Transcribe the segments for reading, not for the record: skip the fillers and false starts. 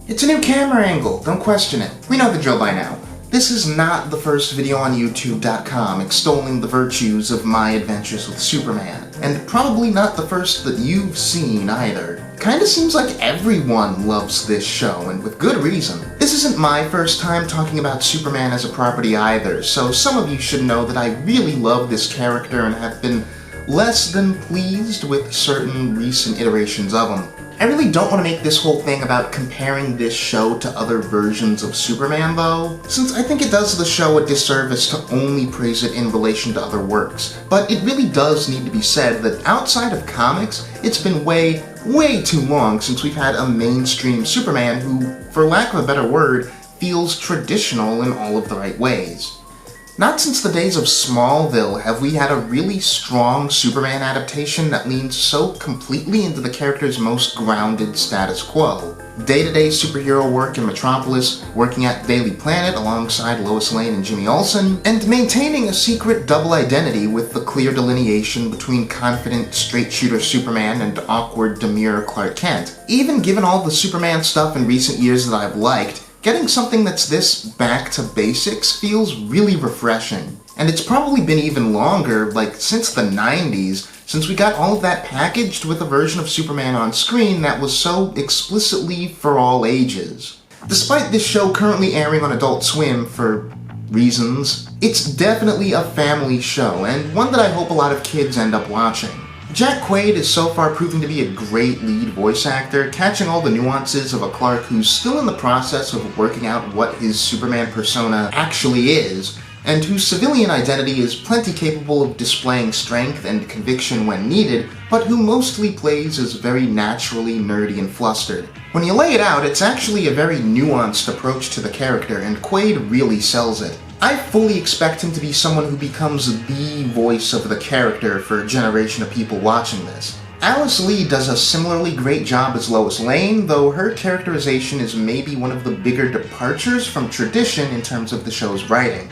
It's a new camera angle, don't question it. We know the drill by now. This is not the first video on YouTube.com extolling the virtues of my adventures with Superman, and probably not the first that you've seen either. Kinda seems like everyone loves this show, and with good reason. This isn't my first time talking about Superman as a property either, so some of you should know that I really love this character and have been less than pleased with certain recent iterations of him. I really don't want to make this whole thing about comparing this show to other versions of Superman though, since I think it does the show a disservice to only praise it in relation to other works. But it really does need to be said that outside of comics, it's been way too long since we've had a mainstream Superman who, for lack of a better word, feels traditional in all of the right ways. Not since the days of Smallville have we had a really strong Superman adaptation that leans so completely into the character's most grounded status quo. Day-to-day superhero work in Metropolis, working at Daily Planet alongside Lois Lane and Jimmy Olsen, and maintaining a secret double identity with the clear delineation between confident, straight-shooter Superman and awkward, demure Clark Kent. Even given all the Superman stuff in recent years that I've liked, getting something that's this back to basics feels really refreshing. And it's probably been even longer, like since the 90s, since we got all of that packaged with a version of Superman on screen that was so explicitly for all ages. Despite this show currently airing on Adult Swim for reasons, it's definitely a family show, and one that I hope a lot of kids end up watching. Jack Quaid is so far proving to be a great lead voice actor, catching all the nuances of a Clark who's still in the process of working out what his Superman persona actually is, and whose civilian identity is plenty capable of displaying strength and conviction when needed, but who mostly plays as very naturally nerdy and flustered. When you lay it out, it's actually a very nuanced approach to the character, and Quaid really sells it. I fully expect him to be someone who becomes the voice of the character for a generation of people watching this. Alice Lee does a similarly great job as Lois Lane, though her characterization is maybe one of the bigger departures from tradition in terms of the show's writing.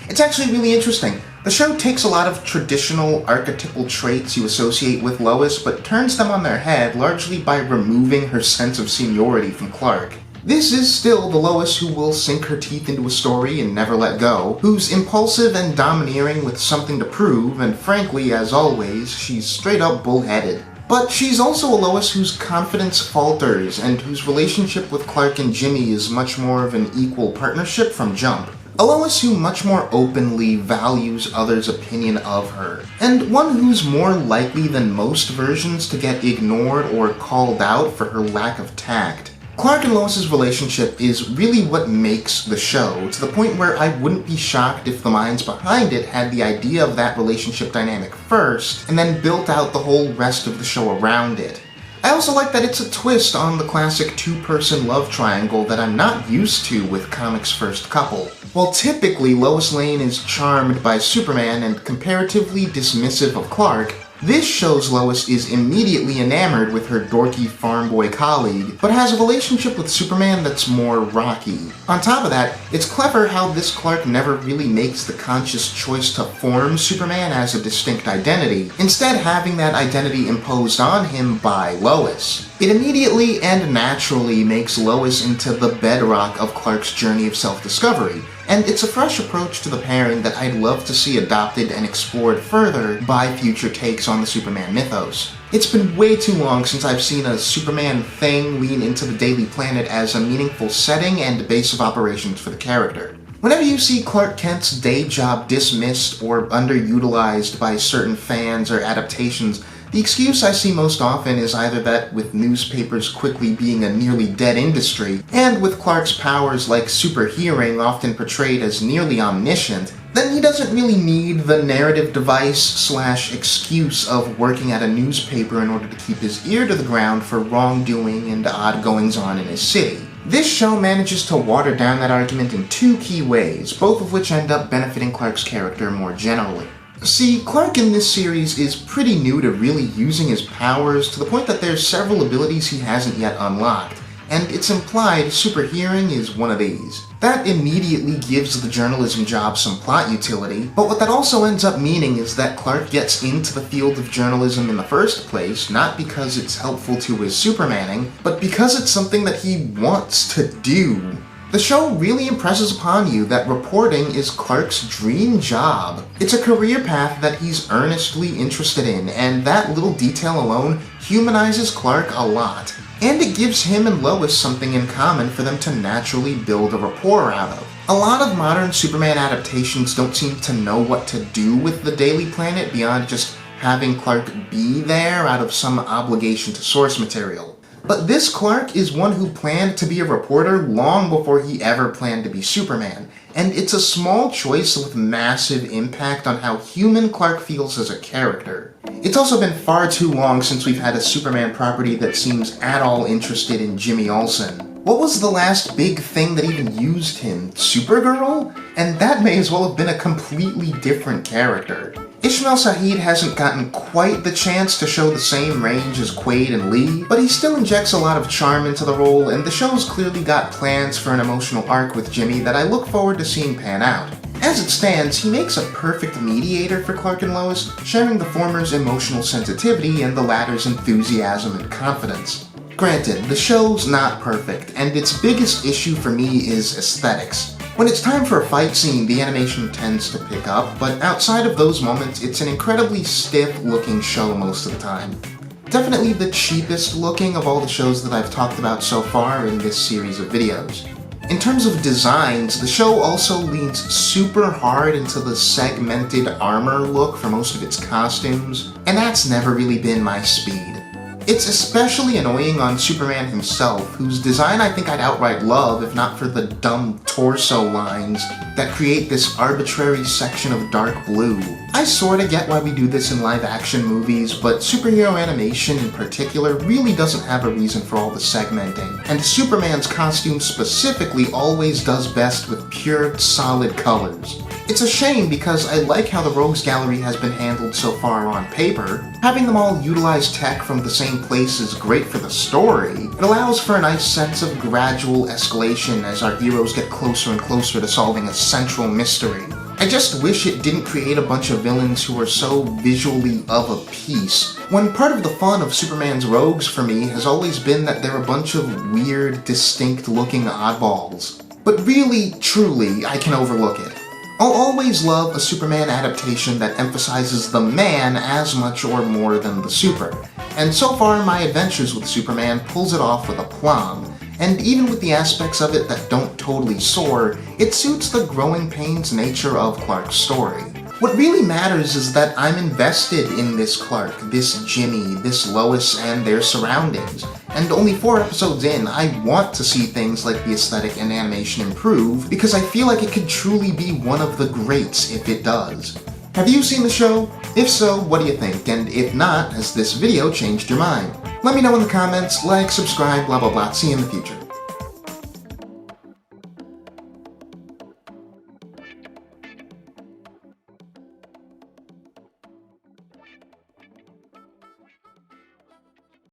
It's actually really interesting. The show takes a lot of traditional archetypal traits you associate with Lois, but turns them on their head largely by removing her sense of seniority from Clark. This is still the Lois who will sink her teeth into a story and never let go, who's impulsive and domineering with something to prove, and frankly, as always, she's straight up bullheaded. But she's also a Lois whose confidence falters, and whose relationship with Clark and Jimmy is much more of an equal partnership from jump. A Lois who much more openly values others' opinion of her, and one who's more likely than most versions to get ignored or called out for her lack of tact. Clark and Lois's relationship is really what makes the show, to the point where I wouldn't be shocked if the minds behind it had the idea of that relationship dynamic first, and then built out the whole rest of the show around it. I also like that it's a twist on the classic two-person love triangle that I'm not used to with comics' first couple. While typically Lois Lane is charmed by Superman and comparatively dismissive of Clark, this show's Lois is immediately enamored with her dorky farm boy colleague, but has a relationship with Superman that's more rocky. On top of that, it's clever how this Clark never really makes the conscious choice to form Superman as a distinct identity, instead having that identity imposed on him by Lois. It immediately and naturally makes Lois into the bedrock of Clark's journey of self-discovery, and it's a fresh approach to the pairing that I'd love to see adopted and explored further by future takes on the Superman mythos. It's been way too long since I've seen a Superman thing lean into the Daily Planet as a meaningful setting and base of operations for the character. Whenever you see Clark Kent's day job dismissed or underutilized by certain fans or adaptations, the excuse I see most often is either that with newspapers quickly being a nearly dead industry, and with Clark's powers like super hearing often portrayed as nearly omniscient, then he doesn't really need the narrative device/excuse of working at a newspaper in order to keep his ear to the ground for wrongdoing and odd goings-on in his city. This show manages to water down that argument in two key ways, both of which end up benefiting Clark's character more generally. See, Clark in this series is pretty new to really using his powers, to the point that there's several abilities he hasn't yet unlocked, and it's implied super hearing is one of these. That immediately gives the journalism job some plot utility, but what that also ends up meaning is that Clark gets into the field of journalism in the first place, not because it's helpful to his Supermaning, but because it's something that he wants to do. The show really impresses upon you that reporting is Clark's dream job. It's a career path that he's earnestly interested in, and that little detail alone humanizes Clark a lot. And it gives him and Lois something in common for them to naturally build a rapport out of. A lot of modern Superman adaptations don't seem to know what to do with the Daily Planet beyond just having Clark be there out of some obligation to source material. But this Clark is one who planned to be a reporter long before he ever planned to be Superman, and it's a small choice with massive impact on how human Clark feels as a character. It's also been far too long since we've had a Superman property that seems at all interested in Jimmy Olsen. What was the last big thing that even used him? Supergirl? And that may as well have been a completely different character. Ishmael Saeed hasn't gotten quite the chance to show the same range as Quaid and Lee, but he still injects a lot of charm into the role, and the show's clearly got plans for an emotional arc with Jimmy that I look forward to seeing pan out. As it stands, he makes a perfect mediator for Clark and Lois, sharing the former's emotional sensitivity and the latter's enthusiasm and confidence. Granted, the show's not perfect, and its biggest issue for me is aesthetics. When it's time for a fight scene, the animation tends to pick up, but outside of those moments, it's an incredibly stiff-looking show most of the time. Definitely the cheapest looking of all the shows that I've talked about so far in this series of videos. In terms of designs, the show also leans super hard into the segmented armor look for most of its costumes, and that's never really been my speed. It's especially annoying on Superman himself, whose design I think I'd outright love if not for the dumb torso lines that create this arbitrary section of dark blue. I sorta get why we do this in live action movies, but superhero animation in particular really doesn't have a reason for all the segmenting, and Superman's costume specifically always does best with pure, solid colors. It's a shame because I like how the Rogues Gallery has been handled so far on paper. Having them all utilize tech from the same place is great for the story. It allows for a nice sense of gradual escalation as our heroes get closer and closer to solving a central mystery. I just wish it didn't create a bunch of villains who are so visually of a piece, when part of the fun of Superman's rogues for me has always been that they're a bunch of weird, distinct-looking oddballs. But really, truly, I can overlook it. I'll always love a Superman adaptation that emphasizes the man as much or more than the super, and so far my adventures with Superman pulls it off with aplomb, and even with the aspects of it that don't totally soar, it suits the growing pains nature of Clark's story. What really matters is that I'm invested in this Clark, this Jimmy, this Lois, and their surroundings. And only 4 episodes in, I want to see things like the aesthetic and animation improve, because I feel like it could truly be one of the greats if it does. Have you seen the show? If so, what do you think? And if not, has this video changed your mind? Let me know in the comments, like, subscribe, blah blah blah, see you in the future.